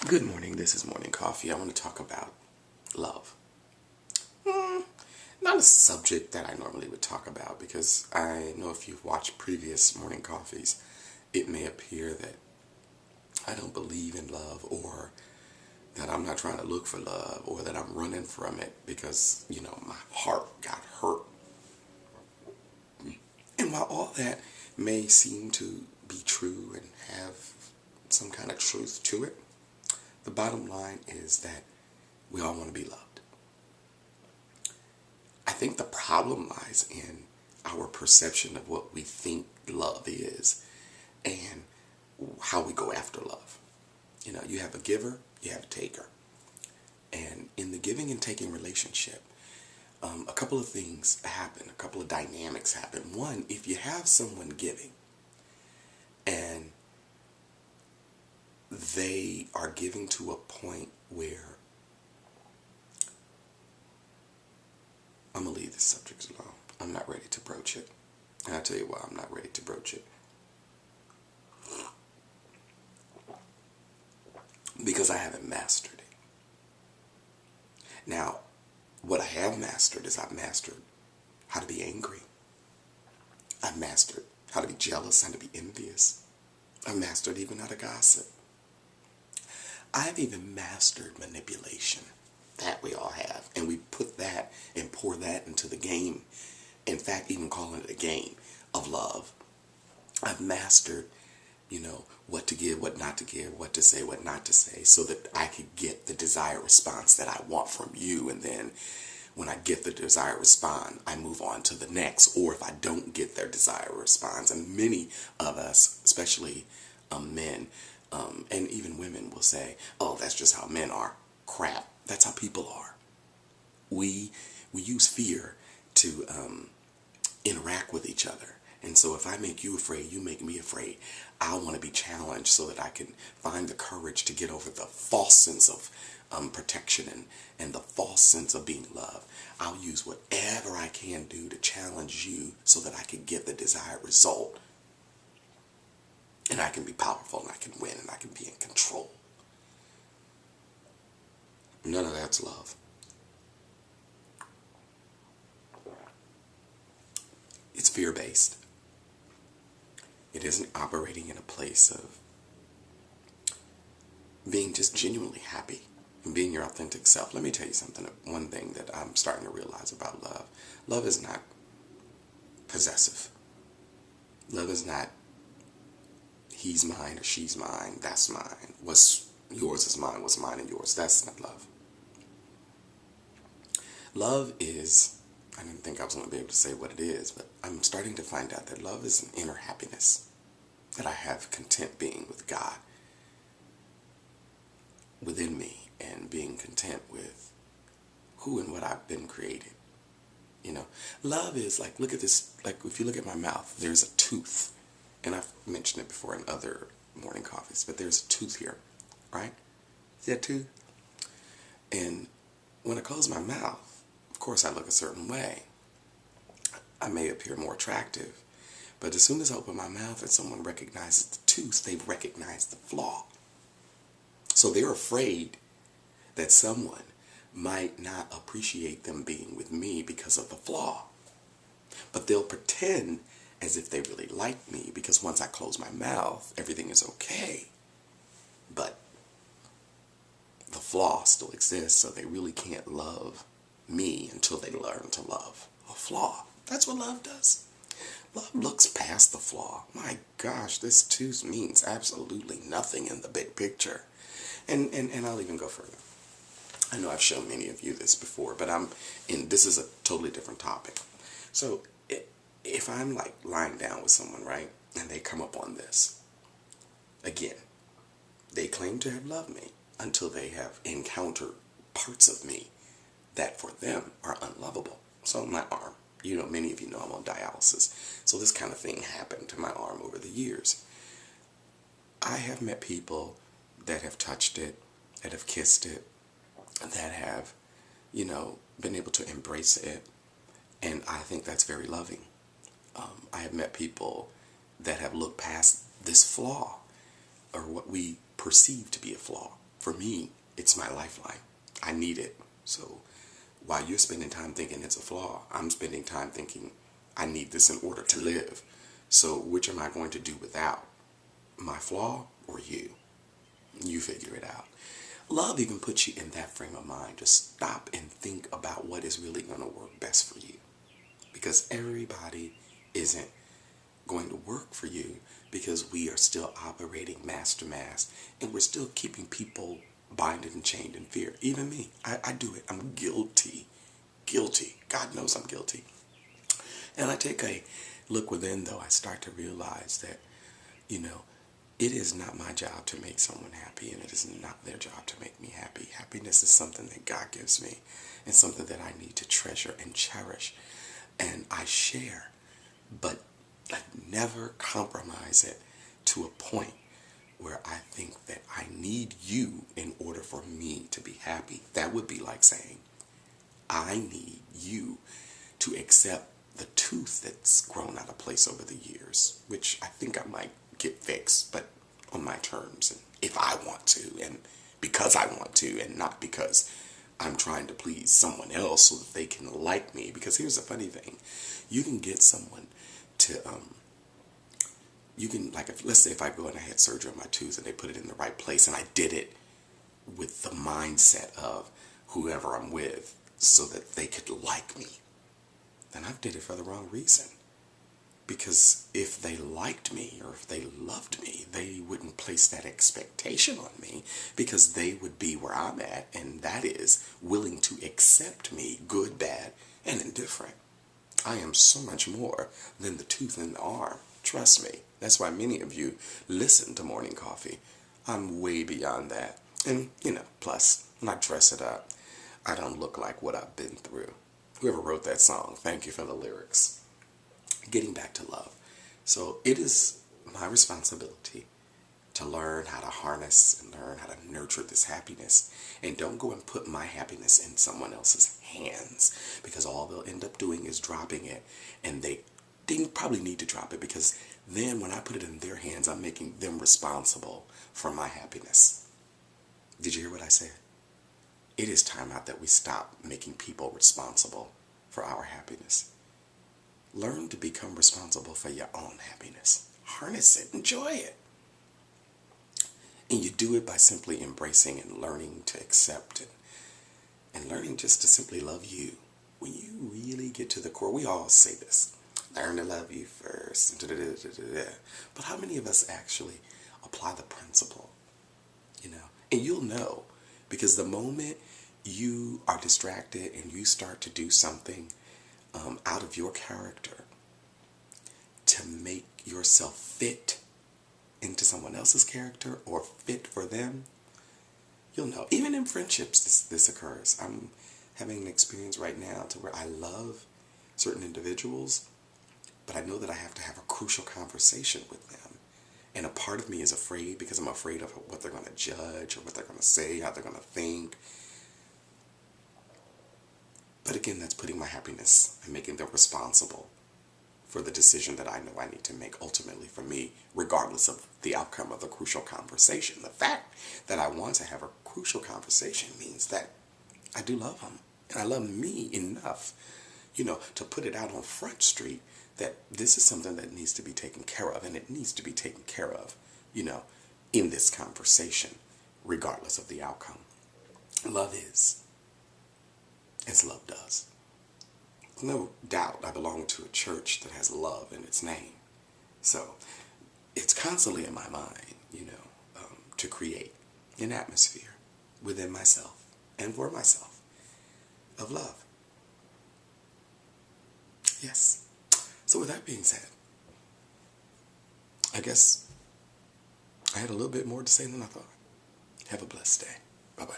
Good morning, this is Morning Coffee. I want to talk about love. Not a subject that I normally would talk about because I know if you've watched previous Morning Coffees, it may appear that I don't believe in love or that I'm not trying to look for love or that I'm running from it because, my heart got hurt. And while all that may seem to be true and have some kind of truth to it, the bottom line is that we all want to be loved. I think the problem lies in our perception of what we think love is and how we go after love. You have a giver, you have a taker. And in the giving and taking relationship, a couple of things happen, a couple of dynamics happen. One, if you have someone giving and they are giving to a point where, I'm going to leave this subject alone. I'm not ready to broach it. And I'll tell you why I'm not ready to broach it. Because I haven't mastered it. Now, what I have mastered is I've mastered how to be angry. I've mastered how to be jealous and to be envious. I've mastered even how to gossip. I've even mastered manipulation. That we all have. And we put that and pour that into the game. In fact, even calling it a game of love. I've mastered, what to give, what not to give, what to say, what not to say, so that I could get the desired response that I want from you. And then when I get the desired response, I move on to the next. Or if I don't get their desired response, and many of us, especially men, and even women will say, oh, that's just how men are. Crap. That's how people are. We use fear to interact with each other. And so if I make you afraid, you make me afraid. I want to be challenged so that I can find the courage to get over the false sense of protection and the false sense of being loved. I'll use whatever I can do to challenge you so that I can get the desired result. And I can be powerful and I can win and I can be in control. None of that's love. It's fear-based. It isn't operating in a place of being just genuinely happy and being your authentic self. Let me tell you something, one thing that I'm starting to realize about love. Love is not possessive. Love is not he's mine or she's mine, that's mine. What's yours is mine, what's mine and yours. That's not love. Love is, I didn't think I was going to be able to say what it is, but I'm starting to find out that love is an inner happiness. That I have content being with God within me and being content with who and what I've been created. Love is like, look at this, like if you look at my mouth, there's a tooth. And I've mentioned it before in other morning coffees, but there's a tooth here, right? See that tooth? And when I close my mouth, of course I look a certain way. I may appear more attractive, but as soon as I open my mouth and someone recognizes the tooth, they've recognized the flaw. So they're afraid that someone might not appreciate them being with me because of the flaw. But they'll pretend as if they really like me because once I close my mouth, everything is okay. But the flaw still exists, so they really can't love me until they learn to love a flaw. That's what love does. Love looks past the flaw. My gosh, this tooth means absolutely nothing in the big picture. And I'll even go further. I know I've shown many of you this before, but this is a totally different topic. So if I'm like lying down with someone, right, and they come up on this, again, they claim to have loved me until they have encountered parts of me that for them are unlovable. So my arm, many of you know I'm on dialysis. So this kind of thing happened to my arm over the years. I have met people that have touched it, that have kissed it, that have, been able to embrace it. And I think that's very loving. I have met people that have looked past this flaw or what we perceive to be a flaw. for me, it's my lifeline. I need it. So while you're spending time thinking it's a flaw, I'm spending time thinking I need this in order to live. So which am I going to do without? My flaw or you? You figure it out. Love even puts you in that frame of mind to stop and think about what is really going to work best for you. Because everybody isn't going to work for you, because we are still operating mass to mass, and we're still keeping people binded and chained in fear. Even me, I do it. I'm guilty. Guilty. God knows I'm guilty. And I take a look within, though. I start to realize that, it is not my job to make someone happy, and it is not their job to make me happy. Happiness is something that God gives me, and something that I need to treasure and cherish. And I share, but I never compromise it to a point where I think that I need you in order for me to be happy. That would be like saying, I need you to accept the tooth that's grown out of place over the years, which I think I might get fixed, but on my terms, and if I want to, and because I want to, and not because I'm trying to please someone else so that they can like me. Because here's the funny thing. You can get someone to, let's say if I go and I had surgery on my tooth and they put it in the right place, and I did it with the mindset of whoever I'm with so that they could like me, then I did it for the wrong reason. Because if they liked me or if they loved me, they wouldn't place that expectation on me, because they would be where I'm at, and that is willing to accept me, good, bad, and indifferent. I am so much more than the tooth in the arm. Trust me. That's why many of you listen to Morning Coffee. I'm way beyond that. And, plus, when I dress it up, I don't look like what I've been through. Whoever wrote that song, thank you for the lyrics. Getting back to love. So it is my responsibility to learn how to harness and learn how to nurture this happiness. And don't go and put my happiness in someone else's hands, because all they'll end up doing is dropping it. And they probably need to drop it, because then when I put it in their hands, I'm making them responsible for my happiness. Did you hear what I said? It is time out that we stop making people responsible for our happiness. Learn to become responsible for your own happiness. Harness it. Enjoy it. And you do it by simply embracing and learning to accept it. And learning just to simply love you. When you really get to the core, we all say this. Learn to love you first. But how many of us actually apply the principle? And you'll know. Because the moment you are distracted and you start to do something out of your character to make yourself fit into someone else's character or fit for them, you'll know. Even in friendships, this occurs. I'm having an experience right now to where I love certain individuals, but I know that I have to have a crucial conversation with them. And a part of me is afraid, because I'm afraid of what they're going to judge or what they're going to say, how they're going to think. But again, that's putting my happiness and making them responsible for the decision that I know I need to make ultimately for me, regardless of the outcome of the crucial conversation. The fact that I want to have a crucial conversation means that I do love them. And I love me enough, to put it out on Front Street that this is something that needs to be taken care of. And it needs to be taken care of, in this conversation, regardless of the outcome. Love is as love does. No doubt I belong to a church that has love in its name. So it's constantly in my mind, to create an atmosphere within myself and for myself of love. Yes. So with that being said, I guess I had a little bit more to say than I thought. Have a blessed day. Bye-bye.